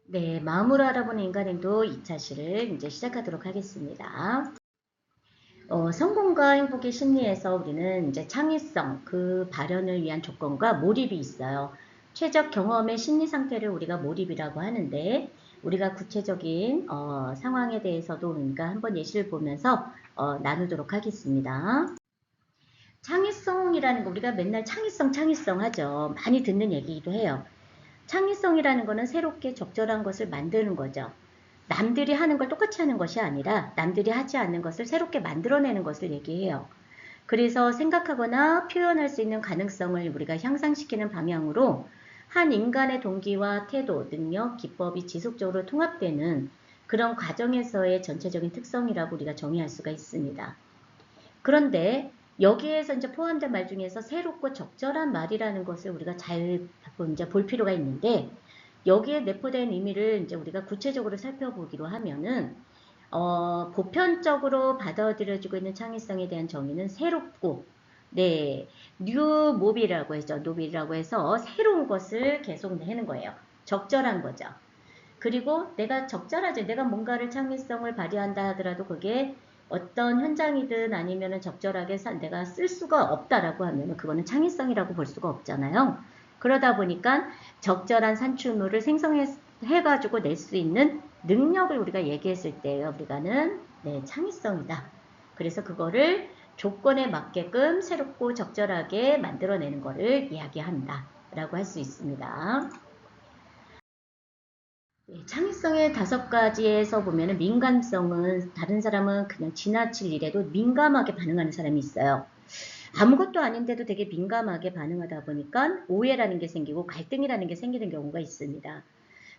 네, 마음으로 알아보는 인간행동 2차 시를 이제 시작하도록 하겠습니다. 성공과 행복의 심리에서 우리는 이제 창의성, 그 발현을 위한 조건과 몰입이 있어요. 최적 경험의 심리 상태를 우리가 몰입이라고 하는데, 우리가 구체적인 상황에 대해서도 우리가 한번 예시를 보면서 나누도록 하겠습니다. 창의성이라는 거 우리가 맨날 창의성 하죠. 많이 듣는 얘기이기도 해요. 창의성이라는 거는 새롭게 적절한 것을 만드는 거죠. 남들이 하는 걸 똑같이 하는 것이 아니라 남들이 하지 않는 것을 새롭게 만들어내는 것을 얘기해요. 그래서 생각하거나 표현할 수 있는 가능성을 우리가 향상시키는 방향으로 한 인간의 동기와 태도, 능력, 기법이 지속적으로 통합되는 그런 과정에서의 전체적인 특성이라고 우리가 정의할 수가 있습니다. 그런데 여기에서 이제 포함된 말 중에서 새롭고 적절한 말이라는 것을 우리가 잘 이제 볼 필요가 있는데, 여기에 내포된 의미를 이제 우리가 구체적으로 살펴보기로 하면은 보편적으로 받아들여지고 있는 창의성에 대한 정의는 새롭고, 네, 뉴 모빌이라고 해서 노빌이라고 해서 새로운 것을 계속 내는 거예요. 적절한 거죠. 그리고 내가 적절하지, 내가 뭔가를 창의성을 발휘한다 하더라도 그게 어떤 현장이든 아니면은 적절하게 내가 쓸 수가 없다라고 하면은 그거는 창의성이라고 볼 수가 없잖아요. 그러다 보니까 적절한 산출물을 생성해가지고 낼 수 있는 능력을 우리가 얘기했을 때 우리가는 네, 창의성이다. 그래서 그거를 조건에 맞게끔 새롭고 적절하게 만들어내는 거를 이야기한다 라고 할 수 있습니다. 창의성의 5가지에서 보면은 민감성은 다른 사람은 그냥 지나칠 일에도 민감하게 반응하는 사람이 있어요. 아무것도 아닌데도 되게 민감하게 반응하다 보니까 오해라는 게 생기고 갈등이라는 게 생기는 경우가 있습니다.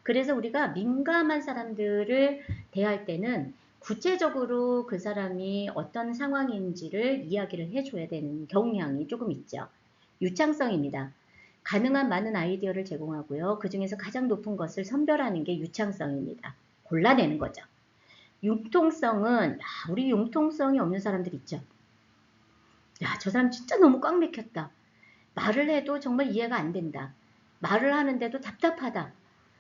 그래서 우리가 민감한 사람들을 대할 때는 구체적으로 그 사람이 어떤 상황인지를 이야기를 해줘야 되는 경향이 조금 있죠. 유창성입니다. 가능한 많은 아이디어를 제공하고요. 그 중에서 가장 높은 것을 선별하는 게 유창성입니다. 골라내는 거죠. 융통성은 우리 융통성이 없는 사람들 있죠. 야, 저 사람 진짜 너무 꽉 막혔다. 말을 해도 정말 이해가 안 된다. 말을 하는데도 답답하다.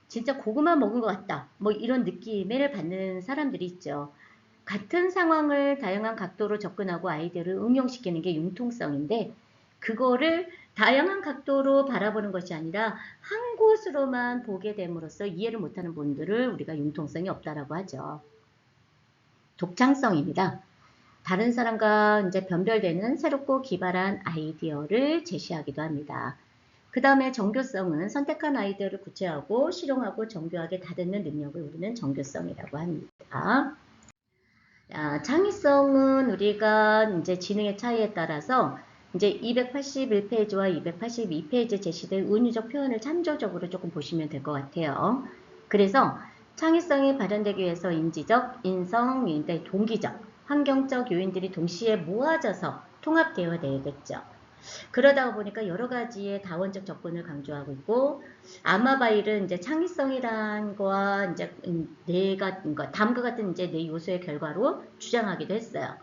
진짜 고구마 먹은 것 같다. 뭐 이런 느낌을 받는 사람들이 있죠. 같은 상황을 다양한 각도로 접근하고 아이디어를 응용시키는 게 융통성인데, 그거를 다양한 각도로 바라보는 것이 아니라 한 곳으로만 보게 됨으로써 이해를 못하는 분들을 우리가 융통성이 없다라고 하죠. 독창성입니다. 다른 사람과 이제 변별되는 새롭고 기발한 아이디어를 제시하기도 합니다. 그 다음에 정교성은 선택한 아이디어를 구체화하고 실용하고 정교하게 다듬는 능력을 우리는 정교성이라고 합니다. 창의성은 우리가 이제 지능의 차이에 따라서 이제 281페이지와 282페이지에 제시된 은유적 표현을 참조적으로 조금 보시면 될 것 같아요. 그래서 창의성이 발현되기 위해서 인지적, 인성, 동기적, 환경적 요인들이 동시에 모아져서 통합되어야 되겠죠. 그러다 보니까 여러 가지의 다원적 접근을 강조하고 있고, 아마바일은 이제 창의성이란 거와 이제 다음과 같은 이제 네 요소의 결과로 주장하기도 했어요.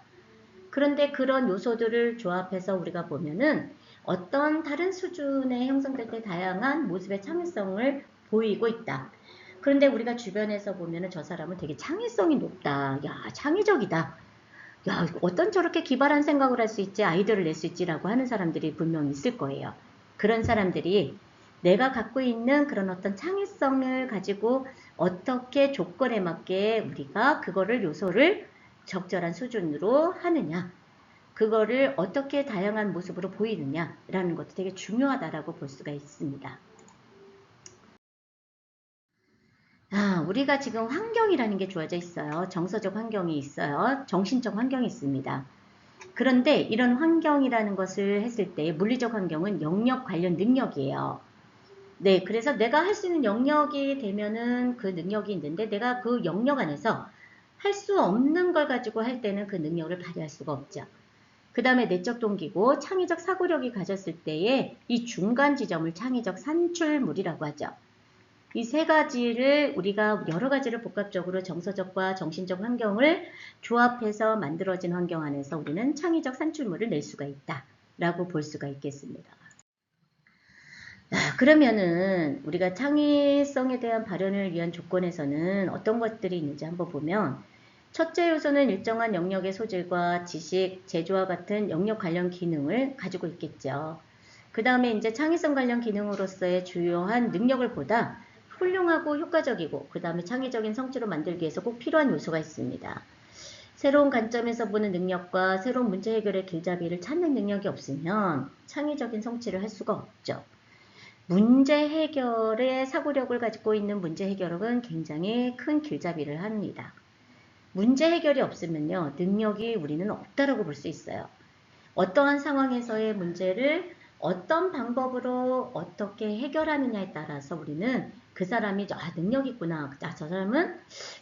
그런데 그런 요소들을 조합해서 우리가 보면은 어떤 다른 수준의 형성될 때 다양한 모습의 창의성을 보이고 있다. 그런데 우리가 주변에서 보면은 저 사람은 되게 창의성이 높다. 야, 창의적이다. 야, 어떤 저렇게 기발한 생각을 할 수 있지, 아이디어를 낼 수 있지라고 하는 사람들이 분명히 있을 거예요. 그런 사람들이 내가 갖고 있는 그런 어떤 창의성을 가지고 어떻게 조건에 맞게 우리가 그거를 요소를 적절한 수준으로 하느냐, 그거를 어떻게 다양한 모습으로 보이느냐라는 것도 되게 중요하다라고 볼 수가 있습니다. 우리가 지금 환경이라는 게 주어져 있어요. 정서적 환경이 있어요. 정신적 환경이 있습니다. 그런데 이런 환경이라는 것을 했을 때 물리적 환경은 영역 관련 능력이에요. 네, 그래서 내가 할 수 있는 영역이 되면은 그 능력이 있는데 내가 그 영역 안에서 할 수 없는 걸 가지고 할 때는 그 능력을 발휘할 수가 없죠. 그 다음에 내적 동기고 창의적 사고력이 가졌을 때에 이 중간 지점을 창의적 산출물이라고 하죠. 이 세 가지를 우리가 여러 가지를 복합적으로 정서적과 정신적 환경을 조합해서 만들어진 환경 안에서 우리는 창의적 산출물을 낼 수가 있다라고 볼 수가 있겠습니다. 그러면은 우리가 창의성에 대한 발현을 위한 조건에서는 어떤 것들이 있는지 한번 보면 첫째 요소는 일정한 영역의 소질과 지식, 재주와 같은 영역 관련 기능을 가지고 있겠죠. 그 다음에 이제 창의성 관련 기능으로서의 주요한 능력을 보다 훌륭하고 효과적이고 그 다음에 창의적인 성취로 만들기 위해서 꼭 필요한 요소가 있습니다. 새로운 관점에서 보는 능력과 새로운 문제 해결의 길잡이를 찾는 능력이 없으면 창의적인 성취를 할 수가 없죠. 문제 해결의 사고력을 가지고 있는 문제 해결은 굉장히 큰 길잡이를 합니다. 문제 해결이 없으면요, 능력이 우리는 없다라고 볼 수 있어요. 어떠한 상황에서의 문제를 어떤 방법으로 어떻게 해결하느냐에 따라서 우리는 그 사람이 능력이 있구나, 저 사람은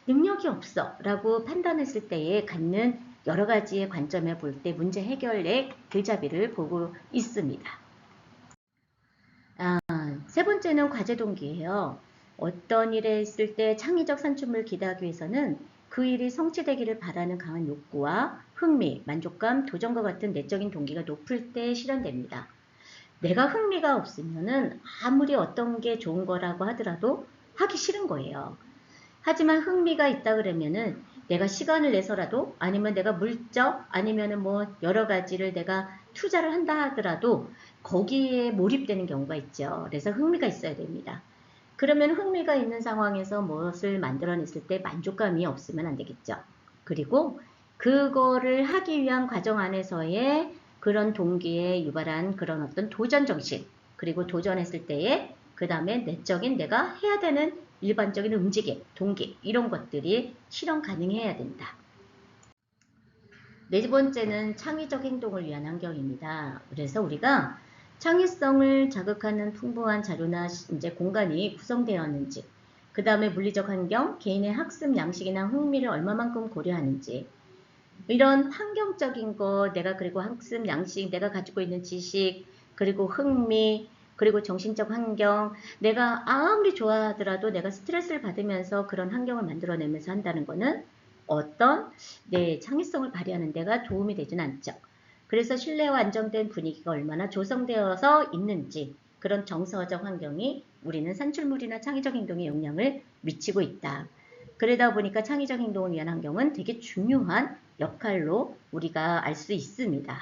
능력이 없어 라고 판단했을 때에 갖는 여러 가지의 관점에 볼 때 문제 해결의 길잡이를 보고 있습니다. 세 번째는 과제 동기예요. 어떤 일에 있을 때 창의적 산출물을 기대하기 위해서는 그 일이 성취되기를 바라는 강한 욕구와 흥미, 만족감, 도전과 같은 내적인 동기가 높을 때 실현됩니다. 내가 흥미가 없으면은 아무리 어떤 게 좋은 거라고 하더라도 하기 싫은 거예요. 하지만 흥미가 있다 그러면은 내가 시간을 내서라도 아니면 내가 물적 아니면은 뭐 여러 가지를 내가 투자를 한다 하더라도 거기에 몰입되는 경우가 있죠. 그래서 흥미가 있어야 됩니다. 그러면 흥미가 있는 상황에서 무엇을 만들어냈을 때 만족감이 없으면 안 되겠죠. 그리고 그거를 하기 위한 과정 안에서의 그런 동기에 유발한 그런 어떤 도전 정신, 그리고 도전했을 때에 그 다음에 내적인 내가 해야 되는 일반적인 움직임, 동기 이런 것들이 실현 가능해야 된다. 네 번째는 창의적 행동을 위한 환경입니다. 그래서 우리가 창의성을 자극하는 풍부한 자료나 이제 공간이 구성되었는지, 그 다음에 물리적 환경, 개인의 학습 양식이나 흥미를 얼마만큼 고려하는지, 이런 환경적인 거, 내가 그리고 학습 양식, 내가 가지고 있는 지식, 그리고 흥미, 그리고 정신적 환경, 내가 아무리 좋아하더라도 내가 스트레스를 받으면서 그런 환경을 만들어내면서 한다는 거는 어떤 내 창의성을 발휘하는 데가 도움이 되진 않죠. 그래서 신뢰와 안정된 분위기가 얼마나 조성되어서 있는지 그런 정서적 환경이 우리는 산출물이나 창의적 행동에 영향을 미치고 있다. 그러다 보니까 창의적 행동을 위한 환경은 되게 중요한 역할로 우리가 알 수 있습니다.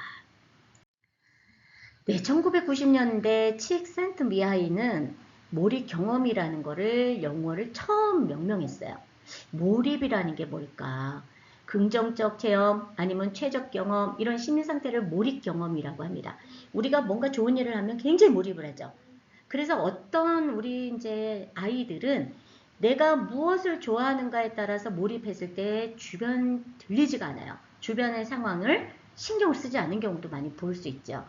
네, 1990년대 칙센트미하이는 몰입 경험이라는 거를 영어를 처음 명명했어요. 몰입이라는 게 뭘까? 긍정적 체험 아니면 최적 경험 이런 심리 상태를 몰입 경험이라고 합니다. 우리가 뭔가 좋은 일을 하면 굉장히 몰입을 하죠. 그래서 어떤 우리 이제 아이들은 내가 무엇을 좋아하는가에 따라서 몰입했을 때 주변 들리지가 않아요. 주변의 상황을 신경을 쓰지 않는 경우도 많이 볼 수 있죠.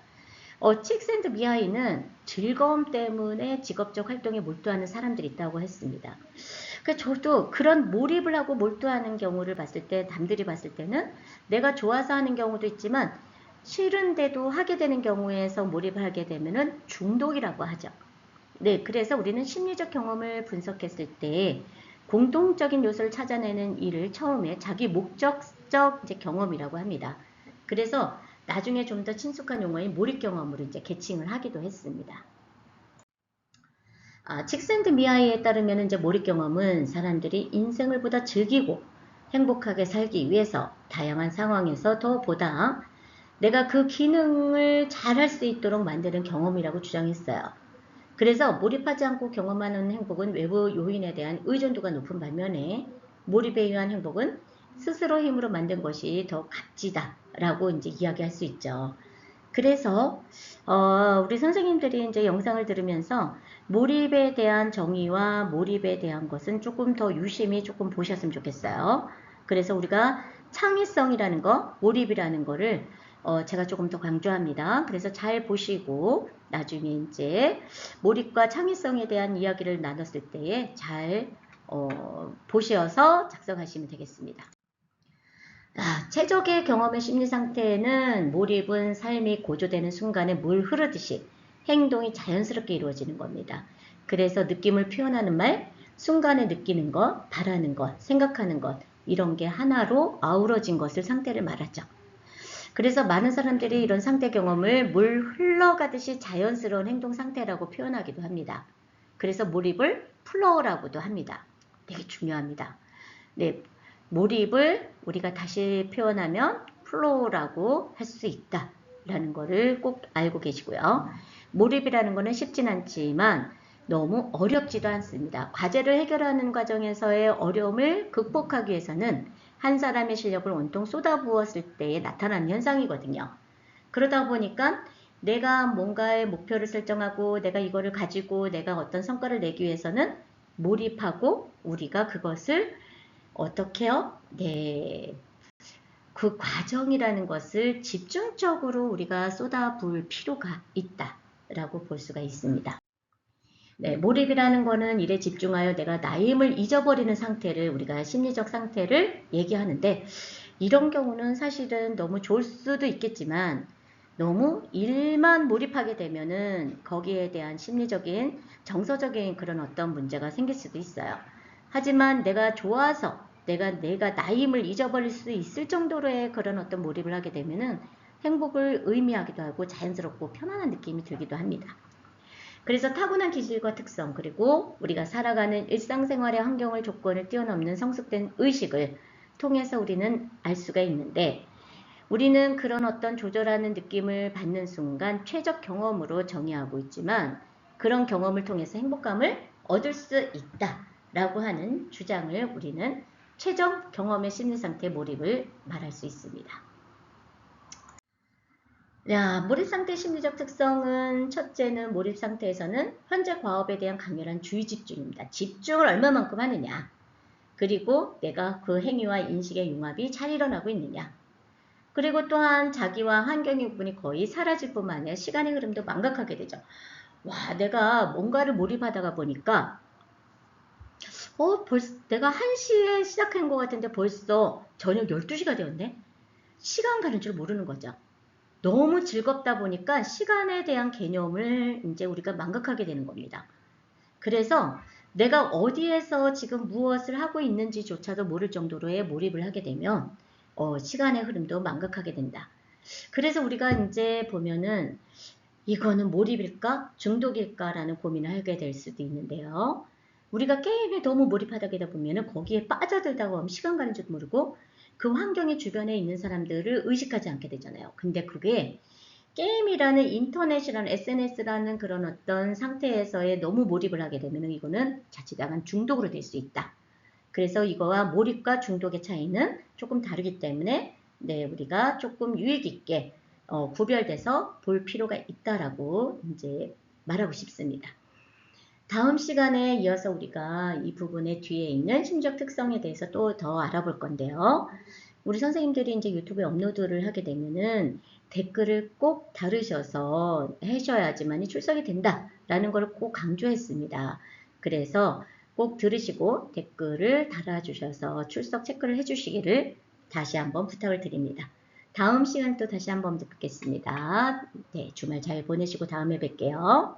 칙센드미하이는 즐거움 때문에 직업적 활동에 몰두하는 사람들이 있다고 했습니다. 그러니까 저도 그런 몰입을 하고 몰두하는 경우를 봤을 때, 남들이 봤을 때는 내가 좋아서 하는 경우도 있지만 싫은데도 하게 되는 경우에서 몰입을 하게 되면은 중독이라고 하죠. 네, 그래서 우리는 심리적 경험을 분석했을 때 공통적인 요소를 찾아내는 일을 처음에 자기 목적적 이제 경험이라고 합니다. 그래서 나중에 좀 더 친숙한 용어인 몰입 경험으로 이제 계칭을 하기도 했습니다. 칙샌드미하이에 따르면 이제 몰입 경험은 사람들이 인생을 보다 즐기고 행복하게 살기 위해서 다양한 상황에서 더 보다 내가 그 기능을 잘할 수 있도록 만드는 경험이라고 주장했어요. 그래서 몰입하지 않고 경험하는 행복은 외부 요인에 대한 의존도가 높은 반면에 몰입에 의한 행복은 스스로 힘으로 만든 것이 더 값지다라고 이제 이야기할 수 있죠. 그래서 우리 선생님들이 이제 영상을 들으면서 몰입에 대한 정의와 몰입에 대한 것은 조금 더 유심히 조금 보셨으면 좋겠어요. 그래서 우리가 창의성이라는 거, 몰입이라는 거를 제가 조금 더 강조합니다. 그래서 잘 보시고 나중에 이제 몰입과 창의성에 대한 이야기를 나눴을 때에 잘 보셔서 작성하시면 되겠습니다. 최적의 경험의 심리 상태에는 몰입은 삶이 고조되는 순간에 물 흐르듯이 행동이 자연스럽게 이루어지는 겁니다. 그래서 느낌을 표현하는 말, 순간에 느끼는 것, 바라는 것, 생각하는 것 이런 게 하나로 아우러진 것을 상태를 말하죠. 그래서 많은 사람들이 이런 상태 경험을 물 흘러가듯이 자연스러운 행동 상태라고 표현하기도 합니다. 그래서 몰입을 플로우라고도 합니다. 되게 중요합니다. 네, 몰입을 우리가 다시 표현하면 플로우라고 할 수 있다라는 거를 꼭 알고 계시고요. 몰입이라는 거는 쉽진 않지만 너무 어렵지도 않습니다. 과제를 해결하는 과정에서의 어려움을 극복하기 위해서는 한 사람의 실력을 온통 쏟아부었을 때에 나타나는 현상이거든요. 그러다 보니까 내가 뭔가의 목표를 설정하고 내가 이거를 가지고 내가 어떤 성과를 내기 위해서는 몰입하고 우리가 그것을 어떻게요? 네. 그 과정이라는 것을 집중적으로 우리가 쏟아부을 필요가 있다라고 볼 수가 있습니다. 네, 몰입이라는 거는 일에 집중하여 내가 나의 힘을 잊어버리는 상태를 우리가 심리적 상태를 얘기하는데 이런 경우는 사실은 너무 좋을 수도 있겠지만 너무 일만 몰입하게 되면은 거기에 대한 심리적인 정서적인 그런 어떤 문제가 생길 수도 있어요. 하지만 내가 좋아서 내가 나의 힘을 잊어버릴 수 있을 정도로의 그런 어떤 몰입을 하게 되면은 행복을 의미하기도 하고 자연스럽고 편안한 느낌이 들기도 합니다. 그래서 타고난 기질과 특성 그리고 우리가 살아가는 일상생활의 환경을 조건을 뛰어넘는 성숙된 의식을 통해서 우리는 알 수가 있는데 우리는 그런 어떤 조절하는 느낌을 받는 순간 최적 경험으로 정의하고 있지만 그런 경험을 통해서 행복감을 얻을 수 있다라고 하는 주장을 우리는 최적 경험의 심리상태 몰입을 말할 수 있습니다. 야, 몰입 상태 심리적 특성은 첫째는 몰입 상태에서는 현재 과업에 대한 강렬한 주의 집중입니다. 집중을 얼마만큼 하느냐. 그리고 내가 그 행위와 인식의 융합이 잘 일어나고 있느냐. 그리고 또한 자기와 환경의 부분이 거의 사라질 뿐만 아니라 시간의 흐름도 망각하게 되죠. 와, 내가 뭔가를 몰입하다가 보니까 벌써 내가 1시에 시작한 것 같은데 벌써 저녁 12시가 되었네. 시간 가는 줄 모르는 거죠. 너무 즐겁다 보니까 시간에 대한 개념을 이제 우리가 망각하게 되는 겁니다. 그래서 내가 어디에서 지금 무엇을 하고 있는지조차도 모를 정도로의 몰입을 하게 되면 시간의 흐름도 망각하게 된다. 그래서 우리가 이제 보면은 이거는 몰입일까? 중독일까라는 고민을 하게 될 수도 있는데요. 우리가 게임에 너무 몰입하다 보면은 거기에 빠져들다가 하면 시간 가는 줄 모르고 그 환경의 주변에 있는 사람들을 의식하지 않게 되잖아요. 근데 그게 게임이라는 인터넷이라는 SNS라는 그런 어떤 상태에서의 너무 몰입을 하게 되면 이거는 자칫하면 중독으로 될 수 있다. 그래서 이거와 몰입과 중독의 차이는 조금 다르기 때문에 네, 우리가 조금 유익 있게 구별돼서 볼 필요가 있다라고 이제 말하고 싶습니다. 다음 시간에 이어서 우리가 이 부분의 뒤에 있는 심리적 특성에 대해서 또 더 알아볼 건데요. 우리 선생님들이 이제 유튜브에 업로드를 하게 되면은 댓글을 꼭 다루셔서 하셔야지만이 출석이 된다라는 걸 꼭 강조했습니다. 그래서 꼭 들으시고 댓글을 달아주셔서 출석 체크를 해주시기를 다시 한번 부탁을 드립니다. 다음 시간 또 다시 한번 뵙겠습니다. 네, 주말 잘 보내시고 다음에 뵐게요.